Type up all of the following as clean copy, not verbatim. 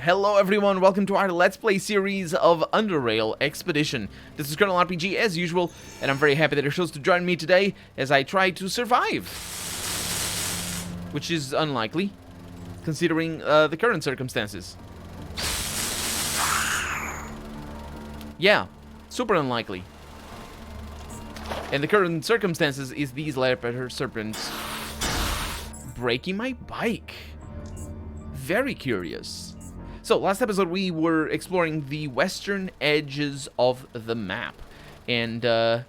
Hello everyone, welcome to our Let's Play series of Underrail Expedition. This is Colonel RPG as usual, and I'm very happy that you're chose to join me today as I try to survive. Which is unlikely, considering the current circumstances. Yeah, super unlikely. And the current circumstances is these leopard serpents breaking my bike. Very curious. So, last episode we were exploring the western edges of the map. And, I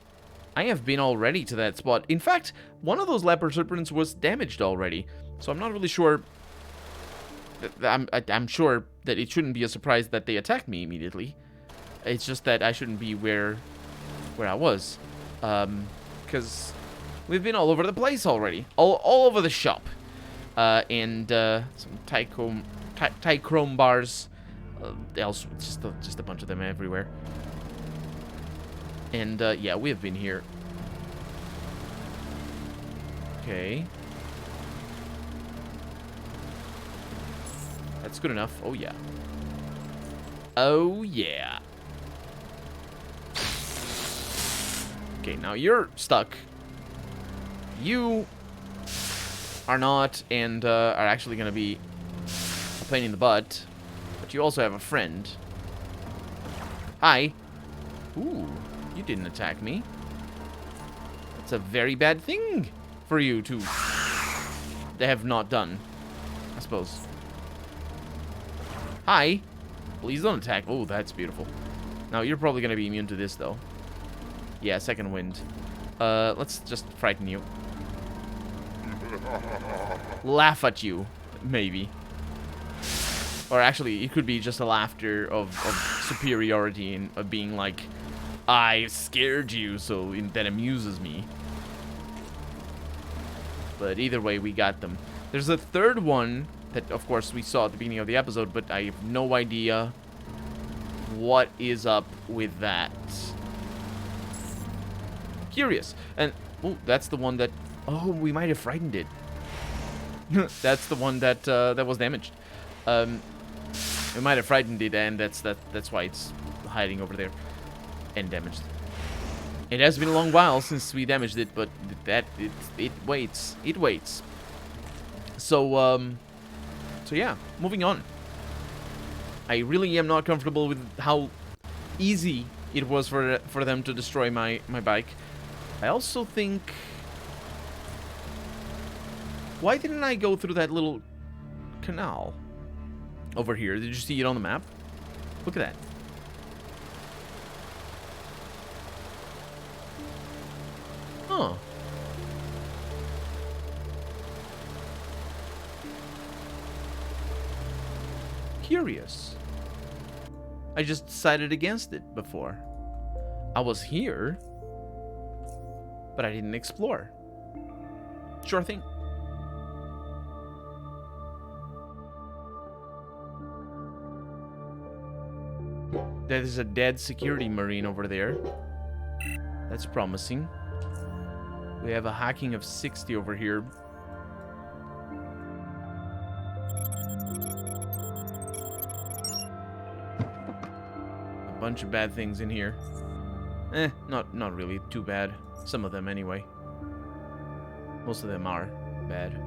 have been already to that spot. In fact, one of those leopard serpents was damaged already. So I'm not really sure... I'm sure that it shouldn't be a surprise that they attacked me immediately. It's just that I shouldn't be where I was. Because we've been all over the place already. All over the shop. And some Tychrome bars, else just a bunch of them everywhere. And yeah, we have been here. Okay, that's good enough. Oh yeah. Oh yeah. Okay, now you're stuck. You are not, and are actually gonna be a pain in the butt. But you also have a friend. Hi. Ooh, you didn't attack me. That's a very bad thing for you to have not done, I suppose. Hi. Please don't attack. Oh, that's beautiful. Now, you're probably gonna be immune to this, though. Yeah, second wind. Let's just frighten you. Laugh at you, maybe. Or actually, it could be just a laughter of superiority and of being like, I scared you, so that amuses me. But either way, we got them. There's a third one that, of course, we saw at the beginning of the episode, but I have no idea what is up with that. Curious. And, oh, that's the one that... Oh, we might have frightened it. That's the one that that was damaged. We might have frightened it, and that's why it's hiding over there and damaged. It has been a long while since we damaged it, but it waits. It waits. So yeah, moving on. I really am not comfortable with how easy it was for them to destroy my bike. I also think... Why didn't I go through that little canal over here? Did you see it on the map? Look at that. Huh. Curious. I just decided against it before. I was here, but I didn't explore. Sure thing. There is a dead security marine over there. That's promising. We have a hacking of 60 over here. A bunch of bad things in here. Not really too bad. Some of them anyway. Most of them are bad.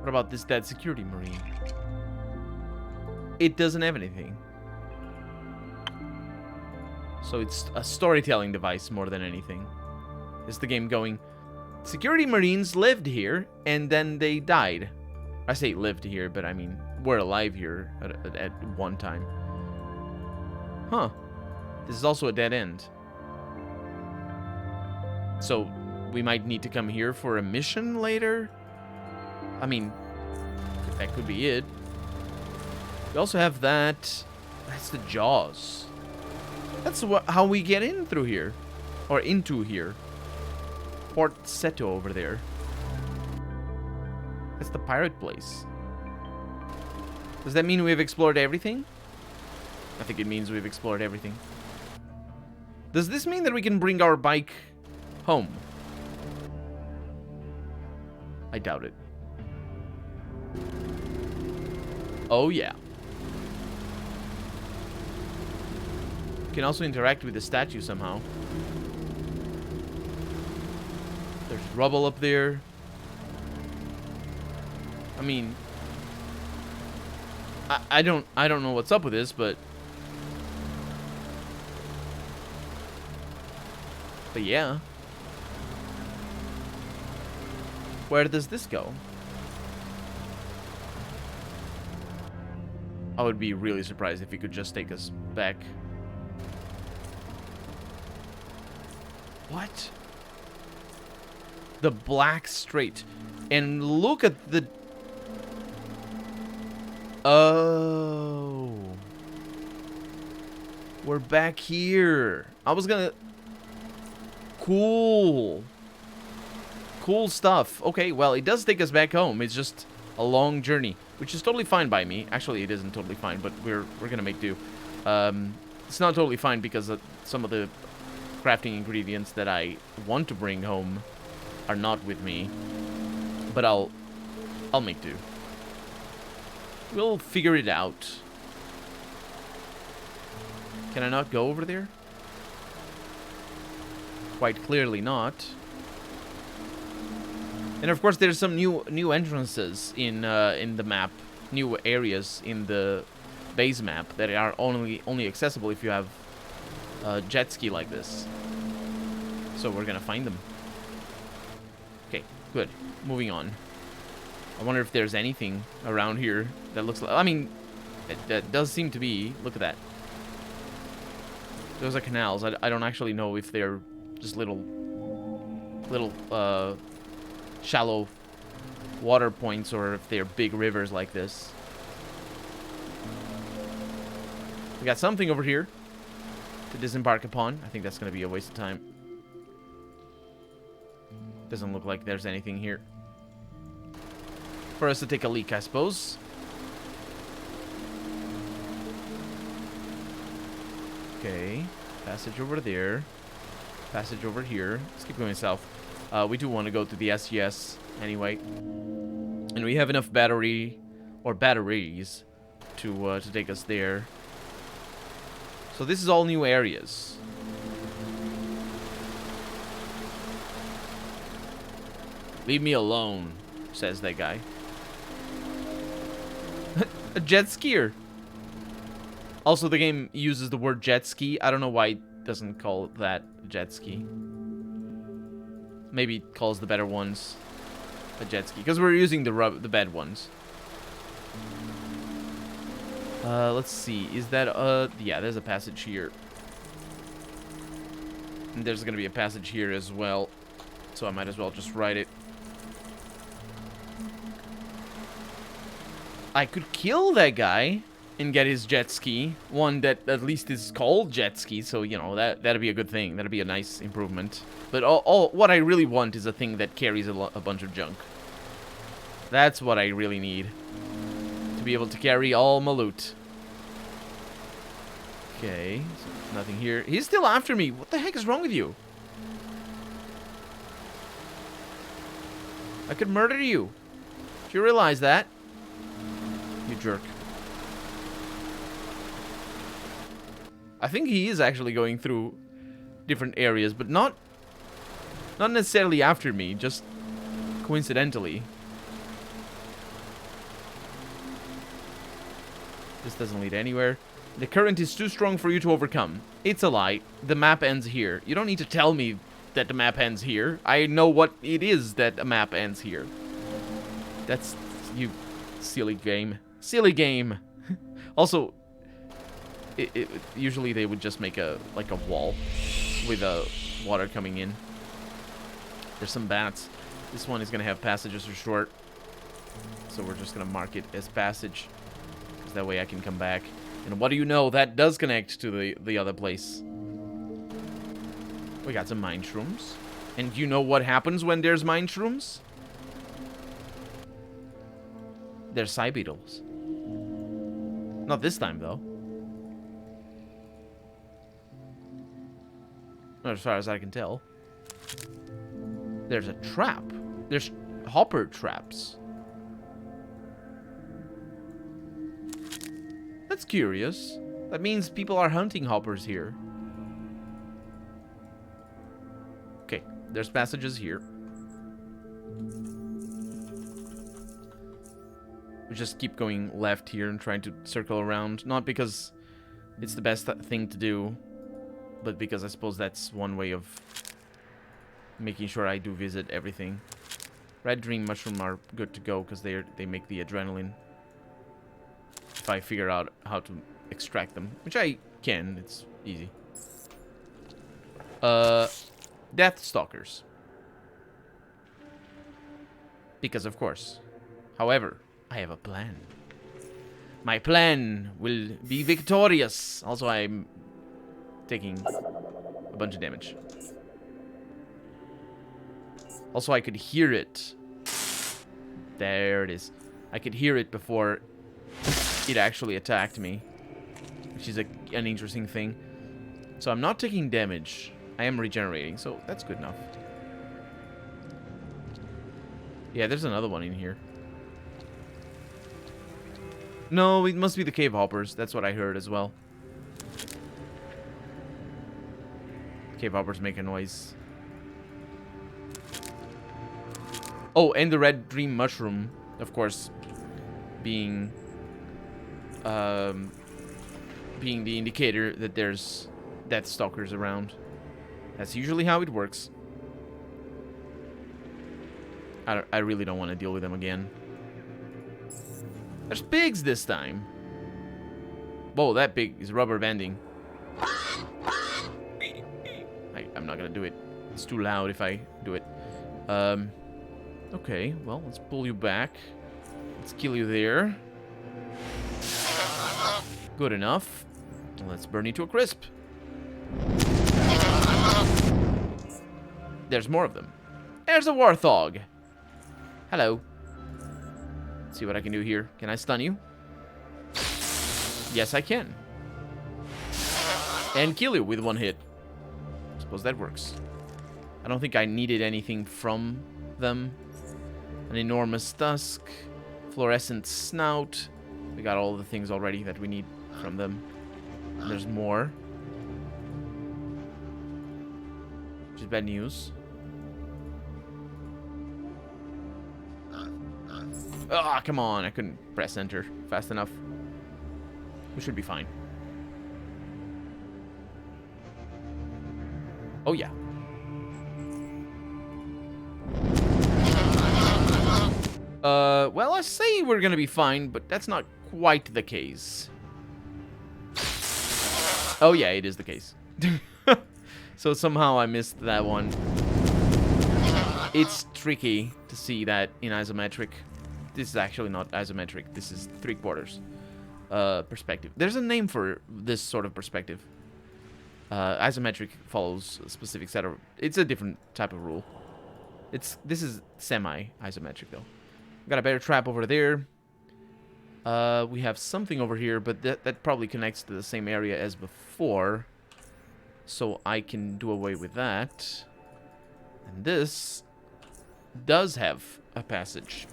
What about this dead security marine? It doesn't have anything. So it's a storytelling device more than anything. Is the game going, security marines lived here and then they died. I say lived here, but I mean, were alive here at one time. Huh. This is also a dead end. So we might need to come here for a mission later? I mean, that could be it. We also have that. That's the jaws. That's how we get in through here. Or into here. Port Seto over there. That's the pirate place. Does that mean we've explored everything? I think it means we've explored everything. Does this mean that we can bring our bike home? I doubt it. Oh, yeah. You can also interact with the statue somehow. There's rubble up there. I mean, I don't know what's up with this, but yeah. Where does this go? I would be really surprised if he could just take us back. What? The Black Strait. And look at the... Oh. We're back here. I was gonna... Cool. Cool stuff. Okay, well, it does take us back home. It's just a long journey, which is totally fine by me. Actually, it isn't totally fine, but we're gonna make do. It's not totally fine because some of the crafting ingredients that I want to bring home are not with me. But I'll make do. We'll figure it out. Can I not go over there? Quite clearly not. And of course, there's some new entrances in the map, new areas in the base map that are only accessible if you have a jet ski like this. So we're gonna find them. Okay, good. Moving on. I wonder if there's anything around here that looks like... I mean, that does seem to be... Look at that. Those are canals. I don't actually know if they're just little shallow water points or if they're big rivers like this. We got something over here to disembark upon. I think that's going to be a waste of time. Doesn't look like there's anything here for us to take a leak, I suppose. Okay, passage over there, passage over here. Let's keep going south. We do want to go to the SES anyway, and we have enough batteries to take us there. So this is all new areas. Leave me alone, says that guy. A jet skier. Also, the game uses the word jet ski. I don't know why it doesn't call that jet ski. Maybe it calls the better ones a jet ski, because we're using the bad ones. Let's see. Is that yeah, there's a passage here. And there's gonna be a passage here as well. So I might as well just write it. I could kill that guy and get his jet ski. One that at least is called jet ski, so, you know, that'd be a good thing. That'd be a nice improvement. But what I really want is a thing that carries a bunch of junk. That's what I really need. To be able to carry all my loot. Okay, so nothing here. He's still after me. What the heck is wrong with you? I could murder you. Do you realize that? You jerk. I think he is actually going through different areas, but not necessarily after me, just coincidentally. This doesn't lead anywhere. The current is too strong for you to overcome. It's a lie. The map ends here. You don't need to tell me that the map ends here. I know what it is that a map ends here. That's... you silly game. Silly game. Also, usually they would just make like a wall with water coming in. There's some bats. This one is gonna have passages for short, so we're just gonna mark it as passage, because that way I can come back. And what do you know? That does connect to the other place. We got some mine shrooms. And you know what happens when there's mine shrooms? They're side beetles. Not this time, though. Not as far as I can tell. There's a trap. There's hopper traps. That's curious. That means people are hunting hoppers here. Okay, there's passages here. We just keep going left here and trying to circle around. Not because it's the best thing to do, but because I suppose that's one way of making sure I do visit everything. Red dream mushroom are good to go because they make the adrenaline. If I figure out how to extract them, which I can, it's easy. Death stalkers. Because of course. However, I have a plan. My plan will be victorious. Also, I'm taking a bunch of damage. Also, I could hear it. There it is. I could hear it before it actually attacked me, which is an interesting thing. So I'm not taking damage. I am regenerating, so that's good enough. Yeah, there's another one in here. No, it must be the cave hoppers. That's what I heard as well. Cave hoppers make a noise. Oh, and the red dream mushroom, of course, being the indicator that there's death stalkers around. That's usually how it works. I really don't want to deal with them again. There's pigs this time. Whoa, that pig is rubber banding. I'm not gonna do it. It's too loud if I do it. Okay, well, let's pull you back. Let's kill you there. Good enough. Let's burn you to a crisp. There's more of them. There's a warthog. Hello. Let's see what I can do here. Can I stun you? Yes, I can. And kill you with one hit. Suppose that works. I don't think I needed anything from them. An enormous tusk. Fluorescent snout. We got all the things already that we need from them. And there's more. Which is bad news. Ah, come on. I couldn't press enter fast enough. We should be fine. Oh, yeah. Well, I say we're gonna be fine, but that's not quite the case. Oh, yeah, it is the case. So somehow I missed that one. It's tricky to see that in isometric. This is actually not isometric. This is 3/4 perspective. There's a name for this sort of perspective. Isometric follows a specific set of... It's a different type of rule. This is semi-isometric, though. Got a better trap over there. We have something over here, but that probably connects to the same area as before. So I can do away with that. And this does have a passage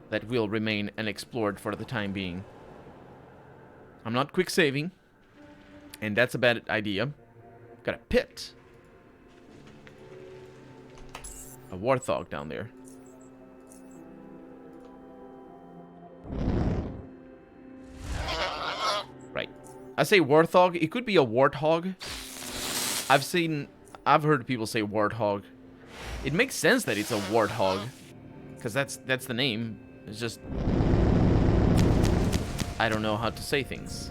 that will remain unexplored for the time being. I'm not quick saving, and that's a bad idea. Got a pit. A warthog down there. Right. I say warthog. It could be a warthog. I've heard people say warthog. It makes sense that it's a warthog, because that's the name. It's just I don't know how to say things.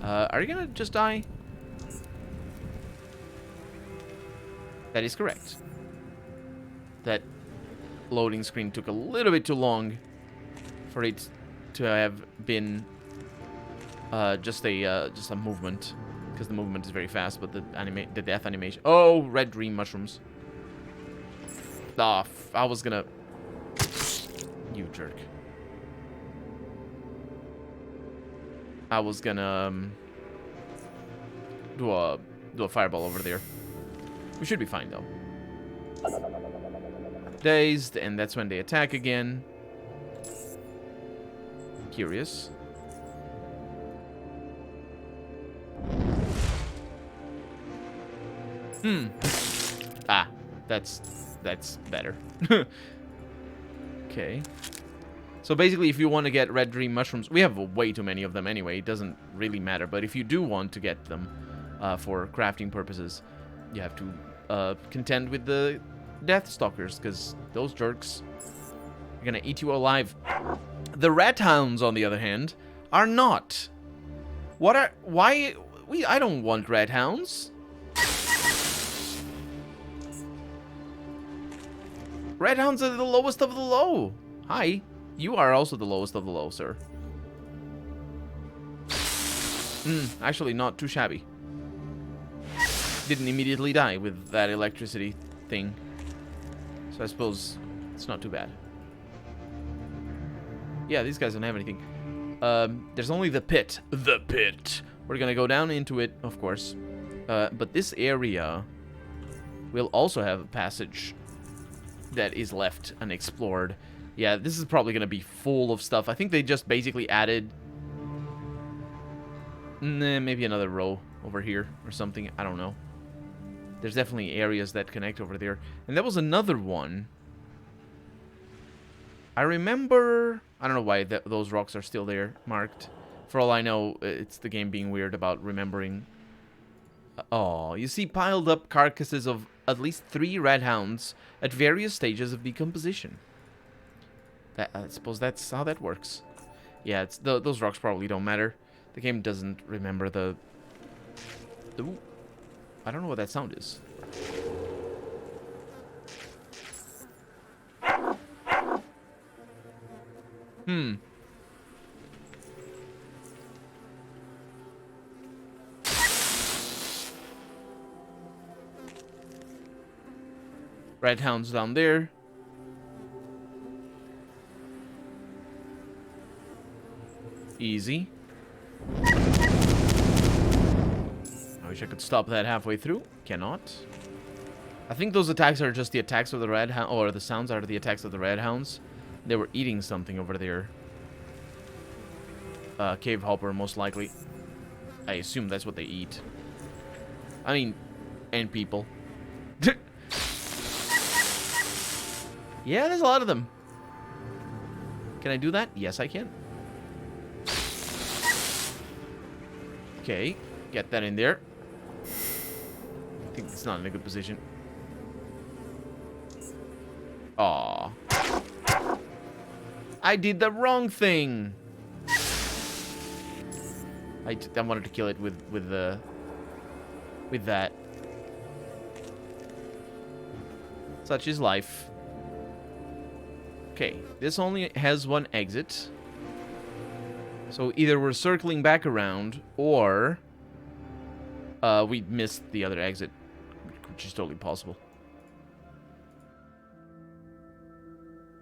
Are you gonna just die? That is correct. That loading screen took a little bit too long for it to have been just a movement, because the movement is very fast, but the death animation. Oh, red dream mushrooms. Ah, I was gonna. You jerk. I was gonna do a fireball over there. We should be fine though. dazed, and that's when they attack again. Curious. Ah, that's better. Okay. So basically, if you want to get red dream mushrooms, we have way too many of them anyway. It doesn't really matter. But if you do want to get them for crafting purposes, you have to contend with the death stalkers, because those jerks are gonna eat you alive. The rat hounds, on the other hand, are not. I don't want rat hounds. Red hounds are the lowest of the low. Hi. You are also the lowest of the low, sir. Actually, not too shabby. Didn't immediately die with that electricity thing. So I suppose it's not too bad. Yeah, these guys don't have anything. There's only the pit. The pit. We're gonna go down into it, of course. But this area will also have a passage that is left unexplored. Yeah, this is probably going to be full of stuff. I think they just basically added maybe another row over here or something. I don't know. There's definitely areas that connect over there. And there was another one. I remember... I don't know why those rocks are still there, marked. For all I know, it's the game being weird about remembering. Oh, you see piled up carcasses of at least 3 red hounds at various stages of decomposition. I suppose that's how that works. Yeah, those rocks probably don't matter. The game doesn't remember the... Ooh, I don't know what that sound is. Red hounds down there. Easy. I wish I could stop that halfway through. Cannot. I think those attacks are just the attacks of the red hound, or the sounds are the attacks of the red hounds. They were eating something over there. Cave hopper, most likely. I assume that's what they eat. I mean, and people. Yeah, there's a lot of them. Can I do that? Yes, I can. Okay, get that in there. I think it's not in a good position. Aw. I did the wrong thing. I wanted to kill it with that. Such is life. Okay, this only has one exit. So either we're circling back around, or we missed the other exit, which is totally possible.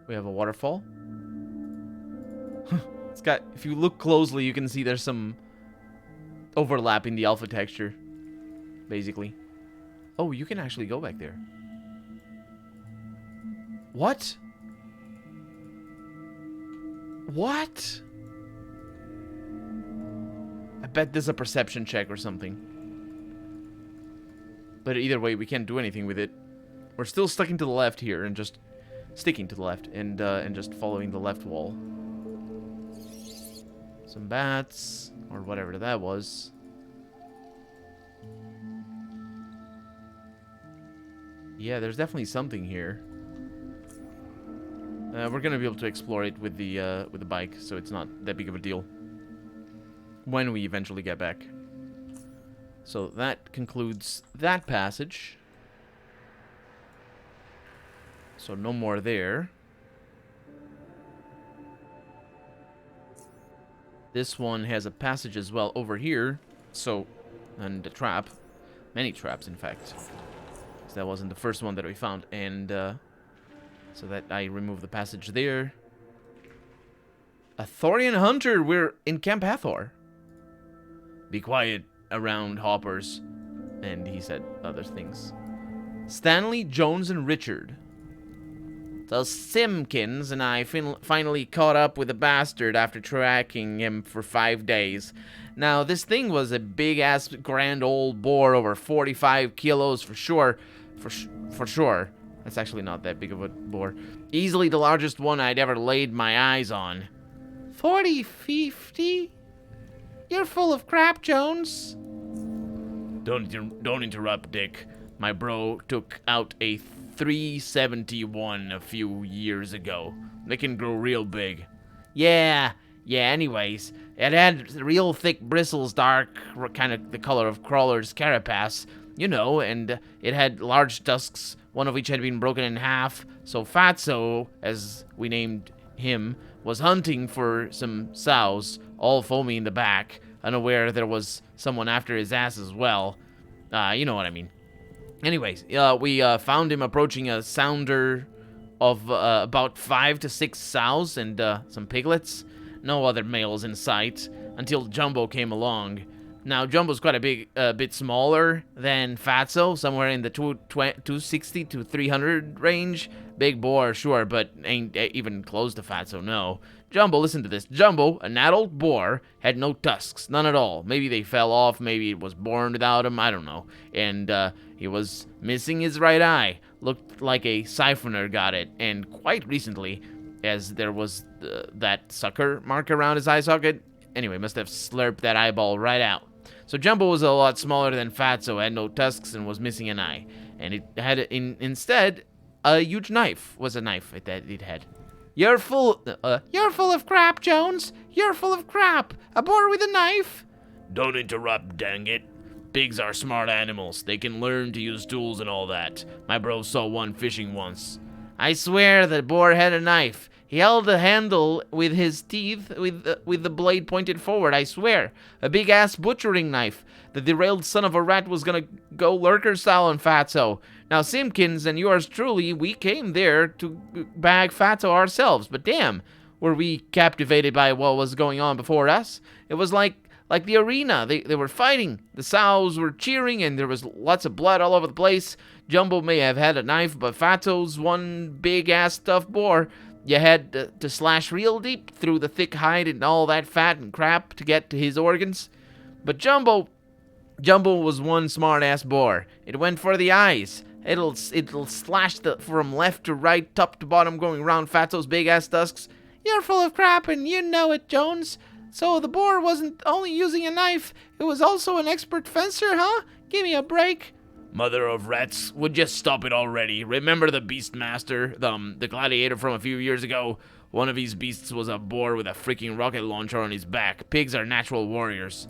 We have a waterfall. It's got, if you look closely, you can see there's some overlap in the alpha texture, basically. Oh, you can actually go back there. What? What? I bet there's a perception check or something. But either way, we can't do anything with it. We're still sticking to the left here, and just sticking to the left, and just following the left wall. Some bats, or whatever that was. Yeah, there's definitely something here. We're gonna be able to explore it with the bike, so it's not that big of a deal when we eventually get back. So that concludes that passage. So no more there. This one has a passage as well over here. So, and a trap. Many traps, in fact. So that wasn't the first one that we found. And, so that I remove the passage there. A Thorian hunter! We're in Camp Hathor. Be quiet around hoppers. And he said other things. Stanley, Jones, and Richard. the Simpkins and I finally caught up with the bastard after tracking him for 5 days. Now, this thing was a big-ass grand old boar, over 45 kilos for sure. For sure. That's actually not that big of a boar. Easily the largest one I'd ever laid my eyes on. 40, 50? You're full of crap, Jones. Don't interrupt, Dick. My bro took out a 371 a few years ago. They can grow real big. Yeah, anyways. It had real thick bristles, dark, kind of the color of Crawler's carapace, you know, and it had large tusks, one of which had been broken in half, so Fatso, as we named him, was hunting for some sows, all foamy in the back, unaware there was someone after his ass as well. You know what I mean. Anyways, we found him approaching a sounder of about 5 to 6 sows and some piglets. No other males in sight until Jumbo came along. Now, Jumbo's quite a bit smaller than Fatso, somewhere in the 260 to 300 range. Big boar, sure, but ain't even close to Fatso, no. Jumbo, listen to this. Jumbo, an adult boar, had no tusks, none at all. Maybe they fell off, maybe it was born without them, I don't know. And he was missing his right eye. Looked like a siphoner got it, and quite recently, as there was that sucker mark around his eye socket. Anyway, must have slurped that eyeball right out. So Jumbo was a lot smaller than Fatso, had no tusks, and was missing an eye. And it had, instead, a huge knife. Was a knife that it had. You're full of crap, Jones. You're full of crap. A boar with a knife. Don't interrupt, dang it. Pigs are smart animals. They can learn to use tools and all that. My bro saw one fishing once. I swear the boar had a knife. He held the handle with his teeth, with the blade pointed forward, I swear. A big-ass butchering knife. The derailed son of a rat was gonna go lurker style on Fatso. Now, Simpkins and yours truly, we came there to bag Fatso ourselves, but damn, were we captivated by what was going on before us? It was like the arena. They were fighting. The sows were cheering, and there was lots of blood all over the place. Jumbo may have had a knife, but Fatso's one big-ass tough boar. You had to slash real deep through the thick hide and all that fat and crap to get to his organs. But Jumbo was one smart-ass boar. It went for the eyes. It'll slash from left to right, top to bottom, going around Fatso's big-ass tusks. You're full of crap, and you know it, Jones. So the boar wasn't only using a knife, it was also an expert fencer, huh? Give me a break. Mother of rats, would you stop it already? Remember the Beastmaster, the gladiator from a few years ago? One of his beasts was a boar with a freaking rocket launcher on his back. Pigs are natural warriors.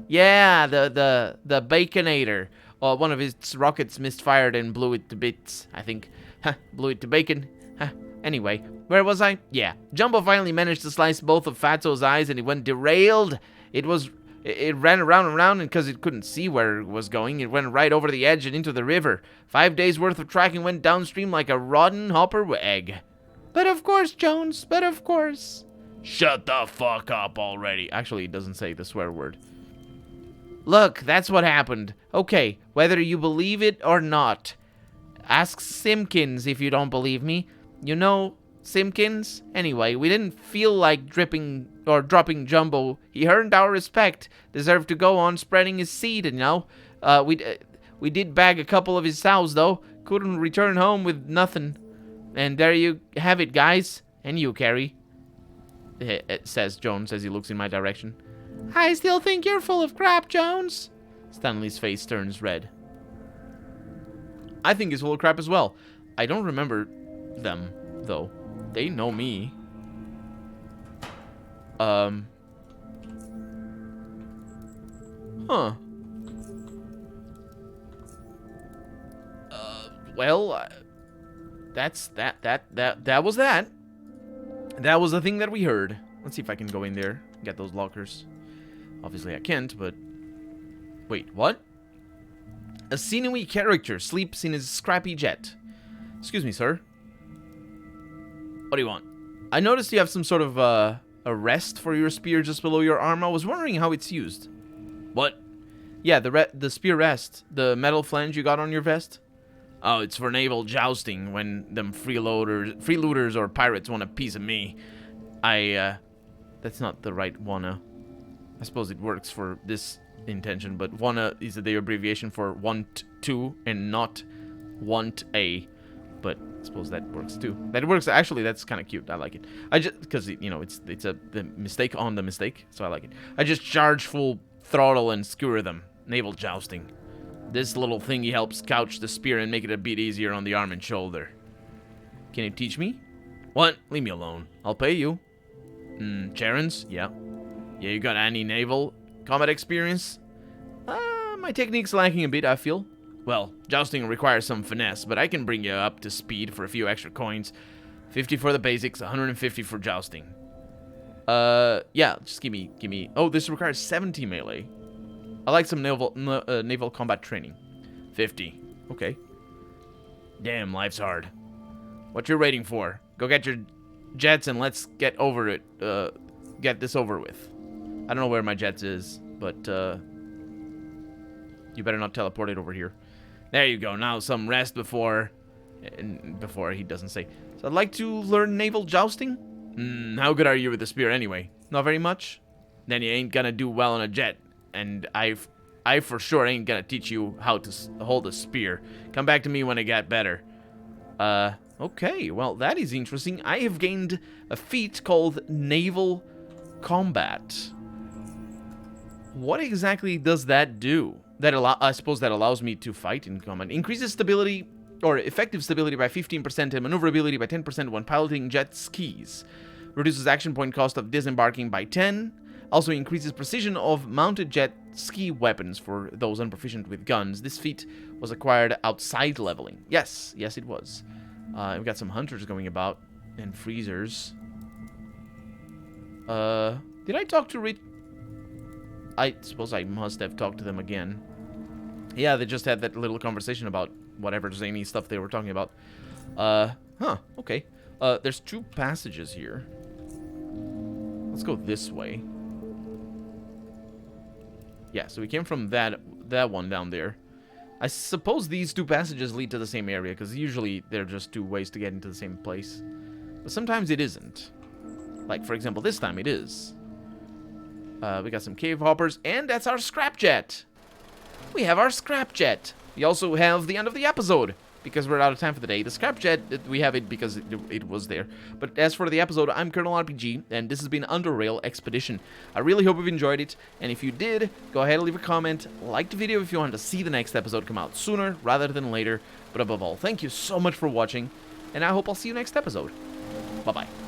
Yeah, the Baconator. One of his rockets misfired and blew it to bits, I think. Blew it to bacon. Anyway, where was I? Yeah, Jumbo finally managed to slice both of Fatso's eyes and he went derailed. It ran around and around, and because it couldn't see where it was going, it went right over the edge and into the river. 5 days' worth of tracking went downstream like a rotten hopper egg. But of course, Jones, but of course. Shut the fuck up already. Actually, it doesn't say the swear word. Look, that's what happened. Okay, whether you believe it or not. Ask Simpkins if you don't believe me. You know Simpkins? Anyway, we didn't feel like dropping Jumbo. He earned our respect. Deserved to go on spreading his seed, you know. We did bag a couple of his sows, though. Couldn't return home with nothing. And there you have it, guys. And you, Carrie. Says Jones as he looks in my direction. I still think you're full of crap, Jones. Stanley's face turns red. I think he's full of crap as well. I don't remember them, though. They know me. Huh. Well, that's that was that. That was the thing that we heard. Let's see if I can go in there, get those lockers. Obviously I can't, but... Wait, what? A sinewy character sleeps in his scrappy jet. Excuse me, sir. What do you want? I noticed you have some sort of, a rest for your spear just below your arm. I was wondering how it's used. What? Yeah, the spear rest. The metal flange you got on your vest. Oh, it's for naval jousting when them freelooters or pirates want a piece of me. That's not the right wanna. I suppose it works for this intention, but wanna is the abbreviation for want to and not want a. But I suppose that works too. That works. Actually, that's kind of cute. I like it. I just because you know it's the mistake on the mistake, so I like it. I just charge full throttle and skewer them. Naval jousting. This little thingy helps couch the spear and make it a bit easier on the arm and shoulder. Can you teach me? What? Leave me alone. I'll pay you. Charons? Yeah. Yeah, you got any naval combat experience? My technique's lacking a bit, I feel. Well, jousting requires some finesse, but I can bring you up to speed for a few extra coins. 50 for the basics, 150 for jousting. Yeah, just give me. Oh, this requires 70 melee. I like some naval combat training. 50. Okay. Damn, life's hard. What you waiting for? Go get your jets and let's get over it. Get this over with. I don't know where my jets is, but you better not teleport it over here. There you go. Now some rest before he doesn't say. So I'd like to learn naval jousting. How good are you with the spear anyway? Not very much. Then you ain't gonna do well on a jet. And I for sure ain't gonna teach you how to hold a spear. Come back to me when I get better. Okay, well, that is interesting. I have gained a feat called Naval Combat. What exactly does that do? I suppose that allows me to fight in combat. Increases stability, or effective stability by 15% and maneuverability by 10% when piloting jet skis. Reduces action point cost of disembarking by 10. Also increases precision of mounted jet ski weapons for those unproficient with guns. This feat was acquired outside leveling. Yes, it was. We've got some hunters going about and freezers. Did I talk to I suppose I must have talked to them again. Yeah, they just had that little conversation about whatever zany stuff they were talking about. Okay. There's 2 passages here. Let's go this way. Yeah, so we came from that one down there. I suppose these 2 passages lead to the same area, because usually they're just 2 ways to get into the same place. But sometimes it isn't. Like, for example, this time it is. We got some cave hoppers, and that's our scrapjet. We have our scrapjet. We also have the end of the episode, because we're out of time for the day. The scrapjet, we have it because it was there. But as for the episode, I'm Colonel RPG, and this has been Underrail Expedition. I really hope you've enjoyed it, and if you did, go ahead and leave a comment, like the video if you want to see the next episode come out sooner rather than later. But above all, thank you so much for watching, and I hope I'll see you next episode. Bye-bye.